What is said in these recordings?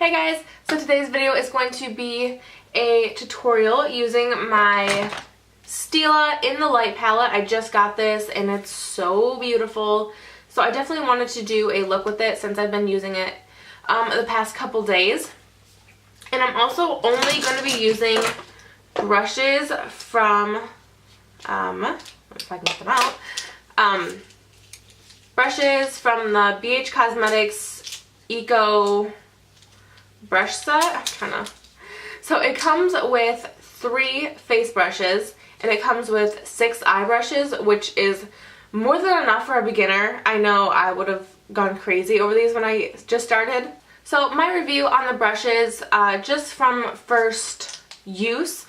Hey guys, so today's video is going to be a tutorial using my Stila in the Light palette. I just got this and it's so beautiful. So I definitely wanted to do a look with it since I've been using it the past couple days. And I'm also only going to be using brushes from, if I can get them out, brushes from the Beige Cosmetics Eco brush set. So it comes with 3 face brushes and it comes with 6 eye brushes, which is more than enough for a beginner. I know I would have gone crazy over these when I just started. So my review on the brushes, just from first use,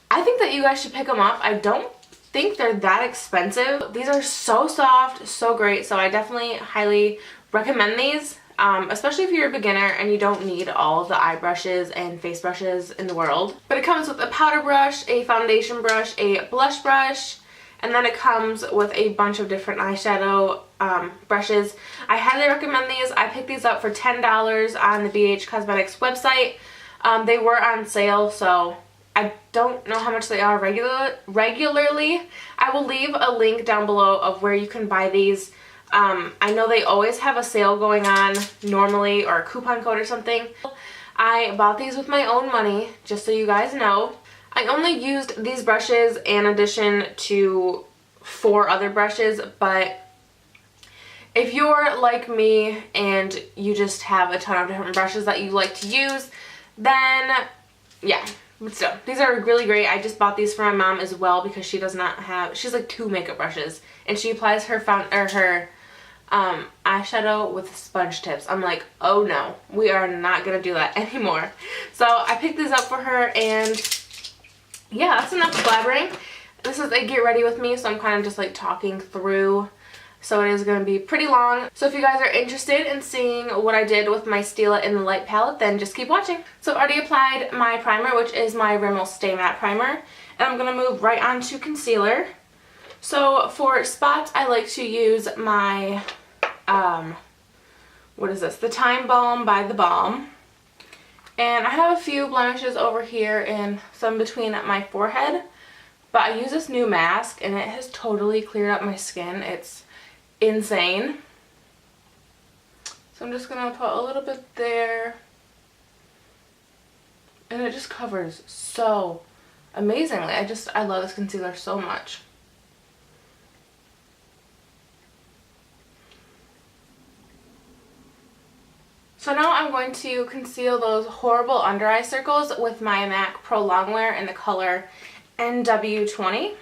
I think that you guys should pick them up. I don't think they're that expensive. These are so soft, so great, so I definitely highly recommend these. Especially if you're a beginner and you don't need all of the eye brushes and face brushes in the world. But it comes with a powder brush, a foundation brush, a blush brush, and then it comes with a bunch of different eyeshadow brushes. I highly recommend these. I picked these up for $10 on the Beige Cosmetics website. They were on sale, so I don't know how much they are regularly. I will leave a link down below of where you can buy these. I know they always have a sale going on normally, or a coupon code or something. I bought these with my own money, just so you guys know. I only used these brushes in addition to 4 other brushes, but if you're like me and you just have a ton of different brushes that you like to use, then yeah. But still, these are really great. I just bought these for my mom as well because she does not have, she's like 2 makeup brushes and she applies her eyeshadow with sponge tips. I'm like, oh no, we are not gonna do that anymore. So I picked these up for her, and yeah, that's enough blabbering. This is a get ready with me, so I'm kind of just like talking through, so it is going to be pretty long. So if you guys are interested in seeing what I did with my Stila in the Light palette, then just keep watching. So I've already applied my primer, which is my Rimmel Stay Matte Primer, and I'm going to move right on to concealer. So for spots, I like to use my what is this? The Time Balm by the Balm. And I have a few blemishes over here and some between my forehead. But I use this new mask and it has totally cleared up my skin. It's insane. So I'm just going to put a little bit there. And it just covers so amazingly. I love this concealer so much. So now I'm going to conceal those horrible under eye circles with my MAC Pro Longwear in the color NW20.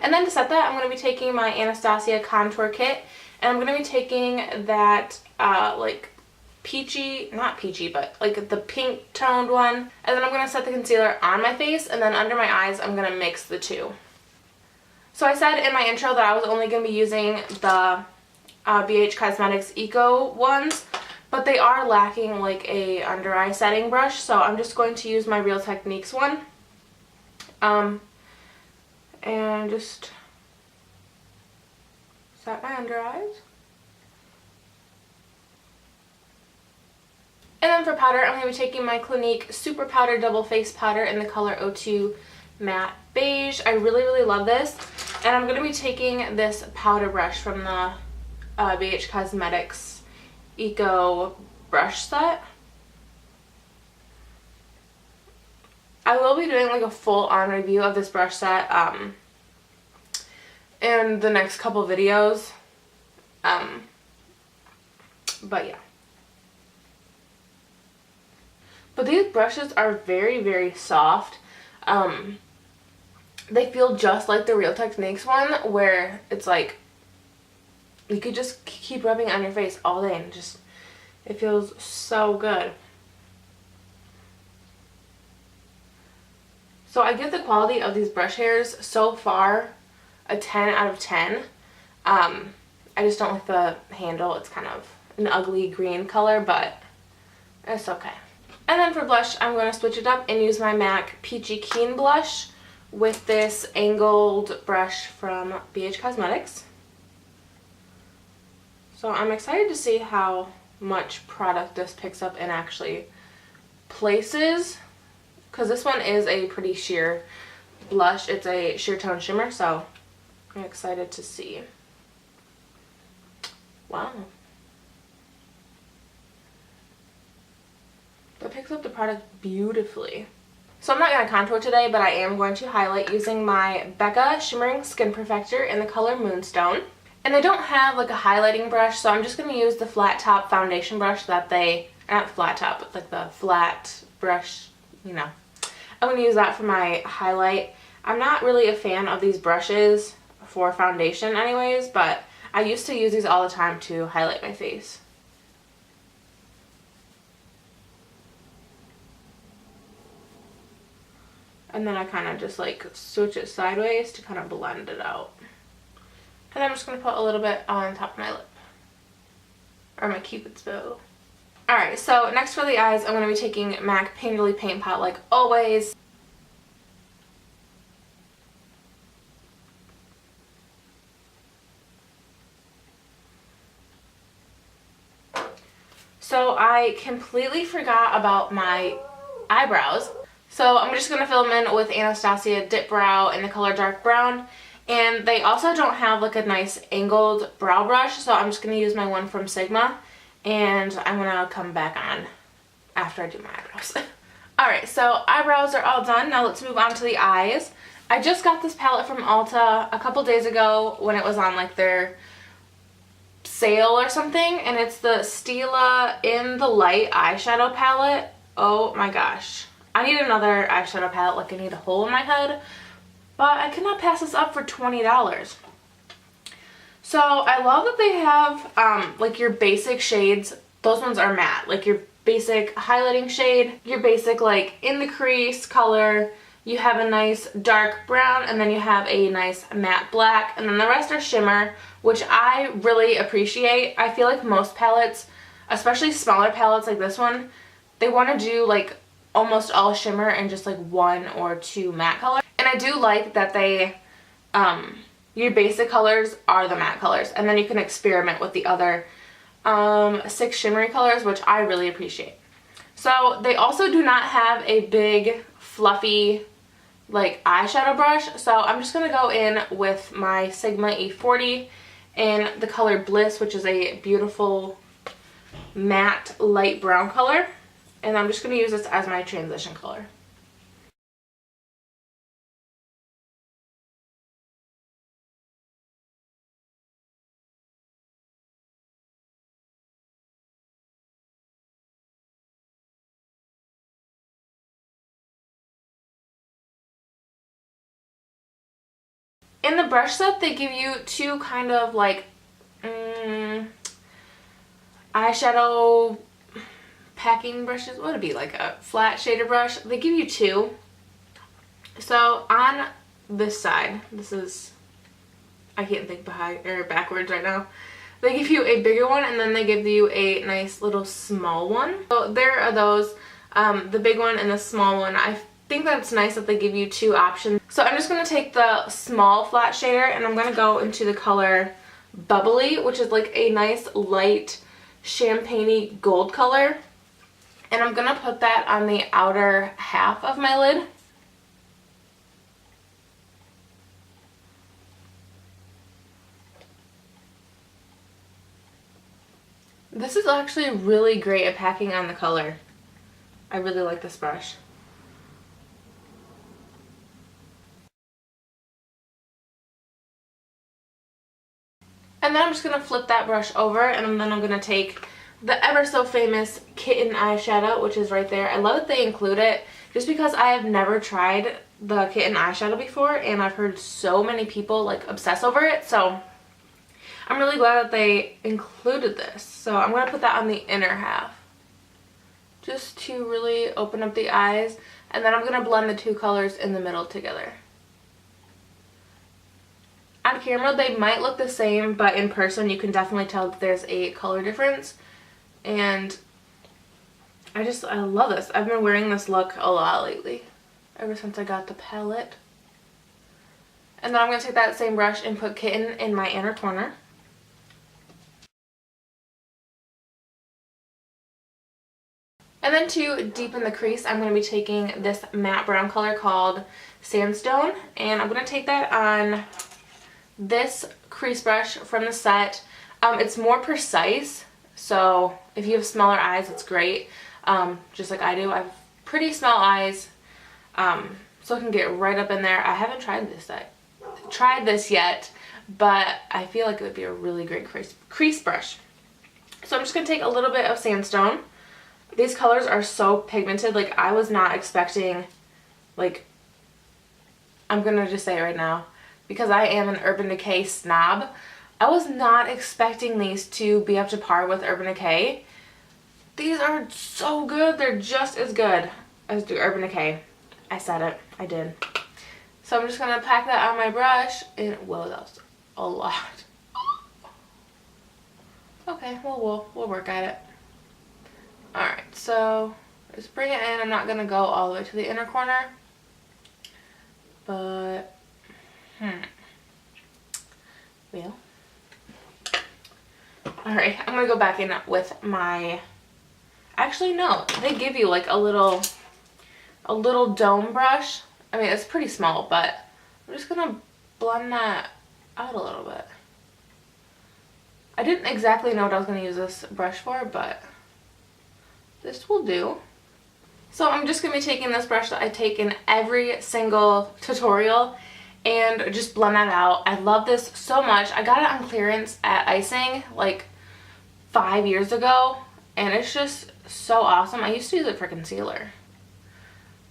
And then to set that, I'm going to be taking my Anastasia contour kit. And I'm going to be taking that, like, peachy, not peachy, but like the pink toned one. And then I'm going to set the concealer on my face, and then under my eyes, I'm going to mix the two. So I said in my intro that I was only going to be using the BH Cosmetics Eco ones, but they are lacking like a under eye setting brush. So I'm just going to use my Real Techniques one. And just set my under eyes. And then for powder, I'm going to be taking my Clinique Super Powder Double Face Powder in the color 02 Matte Beige. I really love this. And I'm going to be taking this powder brush from the BH Cosmetics Eco brush set. I will be doing like a full-on review of this brush set in the next couple videos. But yeah. But these brushes are very soft. They feel just like the Real Techniques one, where it's like you could just keep rubbing it on your face all day and just, it feels so good. So I give the quality of these brush hairs so far a 10 out of 10. I just don't like the handle. It's kind of an ugly green color, but it's okay. And then for blush, I'm going to switch it up and use my MAC Peachykeen blush with this angled brush from Beige Cosmetics. So I'm excited to see how much product this picks up and actually places, because this one is a pretty sheer blush. It's a sheer tone shimmer, so I'm excited to see. Wow. That picks up the product beautifully. So I'm not going to contour today, but I am going to highlight using my Becca Shimmering Skin Perfector in the color Moonstone. And they don't have like a highlighting brush, so I'm just going to use the flat top foundation brush that they, not flat top, but like the flat brush, you know. I'm going to use that for my highlight. I'm not really a fan of these brushes for foundation anyways, but I used to use these all the time to highlight my face. And then I kind of just like switch it sideways to kind of blend it out. And I'm just going to put a little bit on top of my lip. Or my cupid's bow. Alright, so next for the eyes, I'm going to be taking MAC Painterly Paint Pot like always. So I completely forgot about my eyebrows. So I'm just going to fill them in with Anastasia Dip Brow in the color Dark Brown. And they also don't have like a nice angled brow brush, so I'm just going to use my one from Sigma. And I'm going to come back on after I do my eyebrows. Alright, so eyebrows are all done. Now let's move on to the eyes. I just got this palette from Ulta a couple days ago when it was on like their sale or something. And it's the Stila In the Light eyeshadow palette. Oh my gosh. I need another eyeshadow palette, like I need a hole in my head. But I cannot pass this up for $20. So I love that they have like your basic shades. Those ones are matte. Like your basic highlighting shade, your basic like in the crease color. You have a nice dark brown, and then you have a nice matte black, and then the rest are shimmer, which I really appreciate. I feel like most palettes, especially smaller palettes like this one, they want to do like almost all shimmer and just like one or two matte colors. And I do like that they, your basic colors are the matte colors, and then you can experiment with the other 6 shimmery colors, which I really appreciate. So they also do not have a big fluffy like eyeshadow brush, so I'm just going to go in with my Sigma E40 in the color Bliss, which is a beautiful matte light brown color. And I'm just going to use this as my transition color. In the brush set, they give you 2 kind of like eyeshadow packing brushes. What would it be, like a flat shader brush? They give you 2. So on this side, this is, I can't think behind or backwards right now. They give you a bigger one, and then they give you a nice little small one. So there are those, the big one and the small one. I think that it's nice that they give you 2 options. So I'm just going to take the small flat shader, and I'm going to go into the color Bubbly, which is like a nice light champagne-y gold color. And I'm going to put that on the outer half of my lid. This is actually really great at packing on the color. I really like this brush. And then I'm just going to flip that brush over, and then I'm going to take the ever so famous Kitten eyeshadow, which is right there. I love that they include it just because I have never tried the Kitten eyeshadow before, and I've heard so many people like obsess over it, so I'm really glad that they included this. So I'm going to put that on the inner half just to really open up the eyes, and then I'm going to blend the 2 colors in the middle together. On camera they might look the same, but in person you can definitely tell that there's a color difference. And I love this. I've been wearing this look a lot lately, ever since I got the palette. And then I'm going to take that same brush and put Kitten in my inner corner. And then to deepen the crease, I'm going to be taking this matte brown color called Sandstone. And I'm going to take that on this crease brush from the set. It's more precise, so if you have smaller eyes, it's great. Just like I do. I have pretty small eyes, so I can get right up in there. I haven't tried this yet, but I feel like it would be a really great crease brush. So I'm just going to take a little bit of Sandstone. These colors are so pigmented. Like, I was not expecting, like, I'm going to just say it right now, because I am an Urban Decay snob, I was not expecting these to be up to par with Urban Decay. These are so good. They're just as good as the Urban Decay. I said it. I did. So I'm just going to pack that on my brush. And, whoa, that was a lot. Okay, well, we'll work at it. Alright, so just bring it in. I'm not going to go all the way to the inner corner. But, well. Alright, I'm going to go back in with my, actually no, they give you like a little dome brush. I mean, it's pretty small, but I'm just going to blend that out a little bit. I didn't exactly know what I was going to use this brush for, but this will do. So I'm just going to be taking this brush that I take in every single tutorial and just blend that out. I love this so much. I got it on clearance at Icing like 5 years ago, and it's just so awesome. I used to use it for concealer,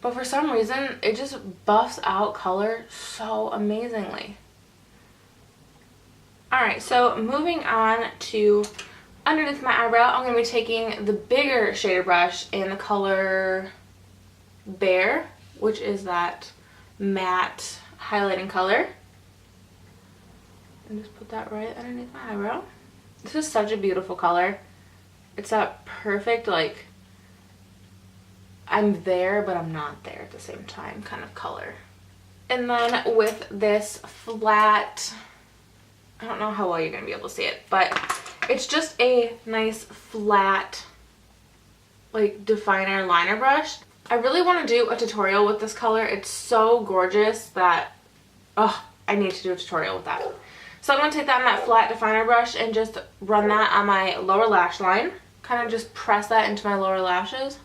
but for some reason it just buffs out color so amazingly. Alright, so moving on to underneath my eyebrow, I'm going to be taking the bigger shader brush in the color Beige, which is that matte highlighting color. And just put that right underneath my eyebrow. This is such a beautiful color. It's that perfect, like, I'm there but I'm not there at the same time kind of color. And then with this flat, I don't know how well you're going to be able to see it, but it's just a nice flat, like, definer liner brush. I really want to do a tutorial with this color. It's so gorgeous that, oh, I need to do a tutorial with that. So I'm going to take that on that flat definer brush and just run that on my lower lash line. Kind of just press that into my lower lashes.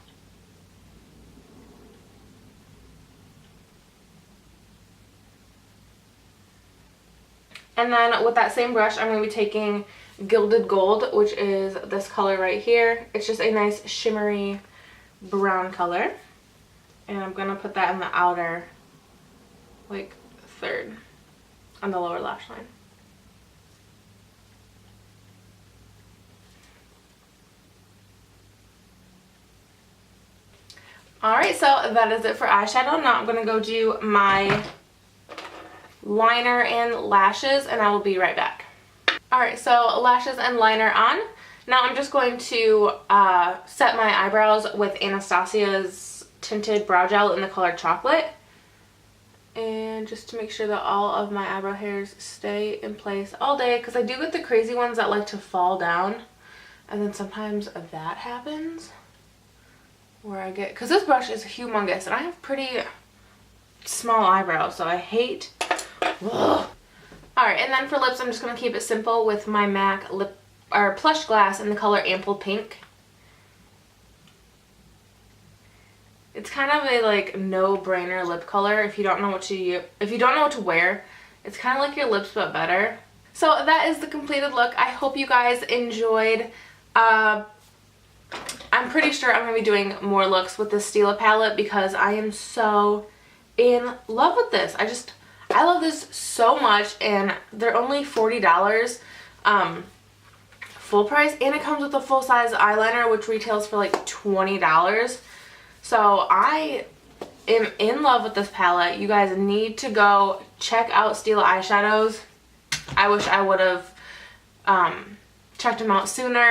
And then with that same brush, I'm going to be taking Gilded Gold, which is this color right here. It's just a nice shimmery brown color. And I'm going to put that in the outer, like, third on the lower lash line. Alright, so that is it for eyeshadow. Now I'm going to go do my liner and lashes, and I will be right back. Alright, so lashes and liner on. Now I'm just going to set my eyebrows with Anastasia's Tinted Brow Gel in the color Chocolate. And just to make sure that all of my eyebrow hairs stay in place all day, because I do get the crazy ones that like to fall down. And then sometimes that happens where I get, because this brush is humongous and I have pretty small eyebrows, so I hate. Ugh. Alright, and then for lips, I'm just going to keep it simple with my MAC lip or Plush Glass in the color Ample Pink. It's kind of a like no-brainer lip color if you don't know what to wear. It's kind of like your lips but better. So that is the completed look. I hope you guys enjoyed. I'm pretty sure I'm going to be doing more looks with the Stila palette because I am so in love with this. I love this so much, and they're only $40 full price, and it comes with a full-size eyeliner which retails for like $20. So I am in love with this palette. You guys need to go check out Stila eyeshadows. I wish I would have checked them out sooner.